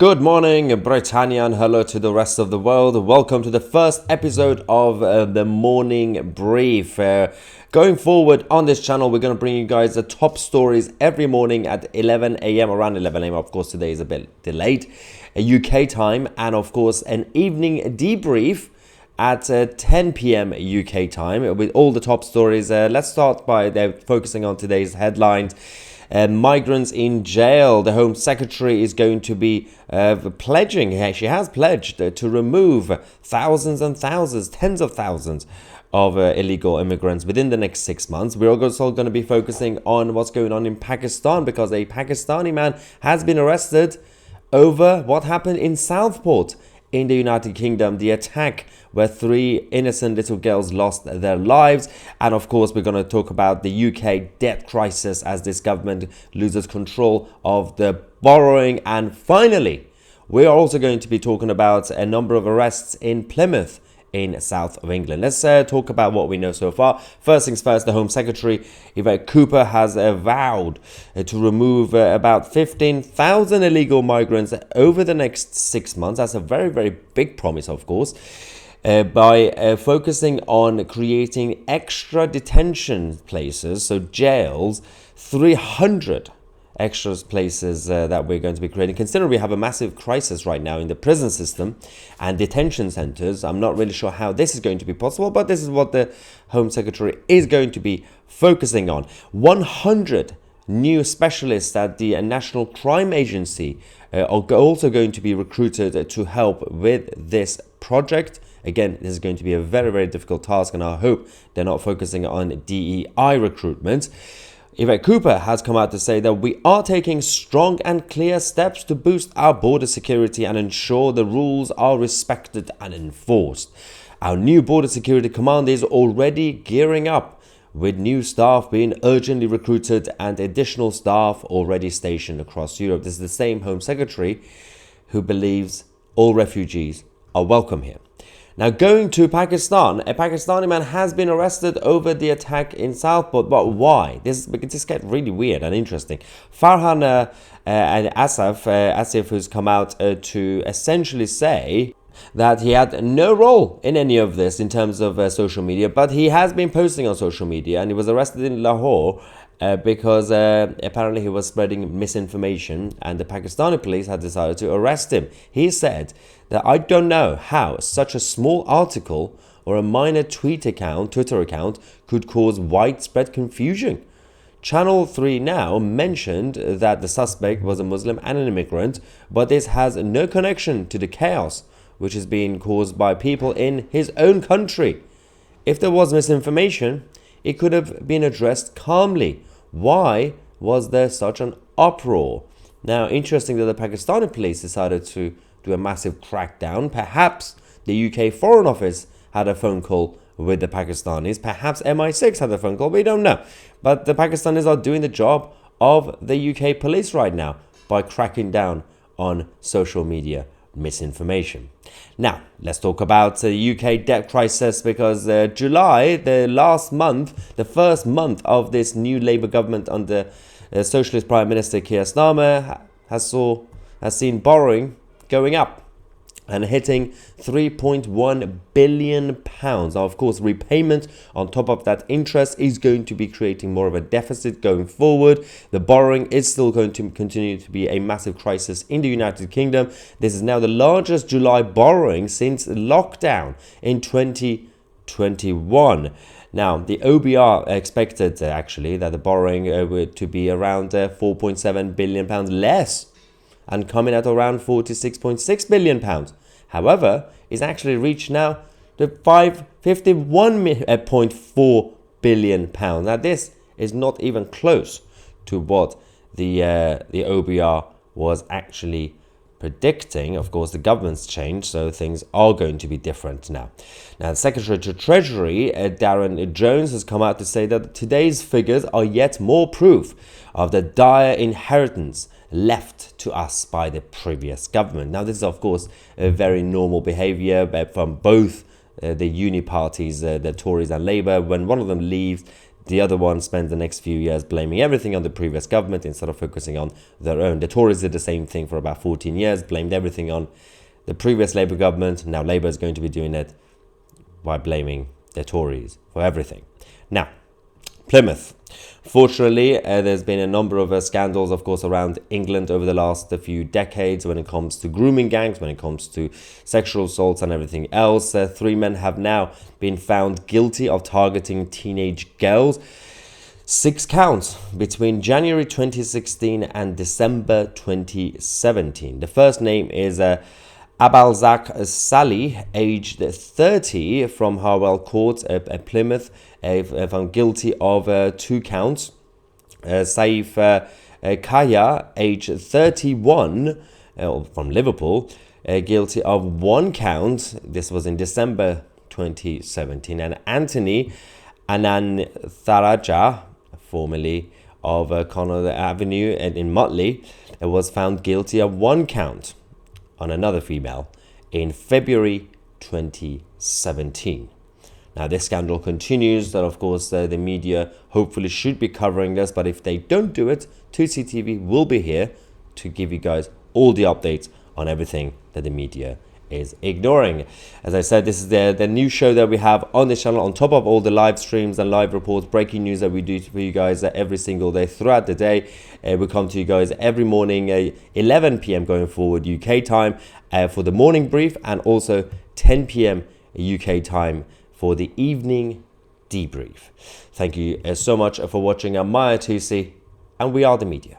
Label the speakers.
Speaker 1: Good morning, Britannia, and hello to the rest of the world. Welcome to the first episode of the Morning Brief. Going forward on this channel, we're going to bring you guys the top stories every morning at 11 a.m. Around 11 a.m. Of course, today is a bit delayed, UK time, and of course, an evening debrief at 10 p.m. UK time with all the top stories. Let's start by focusing on today's headlines. Migrants in jail. The Home Secretary is going to be pledging, she has pledged to remove thousands and thousands, tens of thousands of illegal immigrants within the next 6 months. We're also going to be focusing on what's going on in Pakistan because a Pakistani man has been arrested over what happened in Southport in the United Kingdom, the attack where 3 innocent little girls lost their lives. And of course, we're going to talk about the UK debt crisis as this government loses control of the borrowing. And finally, we are also going to be talking about a number of arrests in Plymouth in south of England. Let's talk about what we know so far. First things first, the Home Secretary, Yvette Cooper, has vowed to remove about 15,000 illegal migrants over the next 6 months. That's a very, very big promise, of course, by focusing on creating extra detention places, so jails, 300 extra places that we're going to be creating. Considering we have a massive crisis right now in the prison system and detention centers, I'm not really sure how this is going to be possible, but this is what the Home Secretary is going to be focusing on. 100 new specialists at the National Crime Agency are also going to be recruited to help with this project. Again, this is going to be a very, very difficult task, and I hope they're not focusing on DEI recruitment. Yvette Cooper has come out to say that we are taking strong and clear steps to boost our border security and ensure the rules are respected and enforced. Our new border security command is already gearing up, with new staff being urgently recruited and additional staff already stationed across Europe. This is the same Home Secretary who believes all refugees are welcome here. Now, going to Pakistan, a Pakistani man has been arrested over the attack in Southport. But why? This gets really weird and interesting. Farhan Asif, who's come out to essentially say that he had no role in any of this in terms of social media, but he has been posting on social media, and he was arrested in Lahore because apparently he was spreading misinformation, and the Pakistani police had decided to arrest him. He said that I don't know how such a small article or a minor Twitter account could cause widespread confusion. Channel 3 now mentioned that the suspect was a Muslim and an immigrant, but this has no connection to the chaos which is being caused by people in his own country. If there was misinformation, it could have been addressed calmly. Why was there such an uproar? Now, interesting that the Pakistani police decided to do a massive crackdown. Perhaps the UK Foreign Office had a phone call with the Pakistanis. Perhaps MI6 had a phone call. We don't know. But the Pakistanis are doing the job of the UK police right now by cracking down on social media misinformation. Now, let's talk about the UK debt crisis because July, the last month, the first month of this new Labour government under Socialist Prime Minister Keir Starmer has seen borrowing going up and hitting £3.1 billion. Now, of course, repayment on top of that interest is going to be creating more of a deficit going forward. The borrowing is still going to continue to be a massive crisis in the United Kingdom. This is now the largest July borrowing since lockdown in 2021. Now, the OBR expected actually that the borrowing would to be around £4.7 billion less and coming at around £46.6 billion. However, it's actually reached now the £51.4 billion. Now, this is not even close to what the OBR was actually predicting. Of course, the government's changed, so things are going to be different now. Now, the Secretary to Treasury, Darren Jones, has come out to say that today's figures are yet more proof of the dire inheritance left to us by the previous government. Now, this is, of course, a very normal behavior from both the uni parties, the Tories and Labour. When one of them leaves, The other one spent the next few years blaming everything on the previous government instead of focusing on their own. The Tories did the same thing for about 14 years, blamed everything on the previous Labour government. Now Labour is going to be doing it by blaming the Tories for everything. Now, Plymouth. Fortunately, there's been a number of scandals, of course, around England over the last few decades when it comes to grooming gangs, when it comes to sexual assaults and everything else. 3 men have now been found guilty of targeting teenage girls. 6 counts between January 2016 and December 2017. The first name is Abalzak Sally, aged 30, from Harwell Court at Plymouth, found guilty of 2 counts. Saif Kaya, aged 31, from Liverpool, guilty of 1 count. This was in December 2017. And Anthony Anantharaja, formerly of Connor Avenue in Mutley, was found guilty of 1 count on another female in February 2017. Now, this scandal continues. That, of course, the media hopefully should be covering this, but if they don't do it, Tousi TV will be here to give you guys all the updates on everything that the media is ignoring. As I said, this is the new show that we have on this channel, on top of all the live streams and live reports, breaking news that we do for you guys every single day throughout the day. We come to you guys every morning, 11 p.m. going forward UK time for the morning brief, and also 10 p.m. UK time for the evening debrief. Thank you so much for watching. I'm Tousi, and we are the media.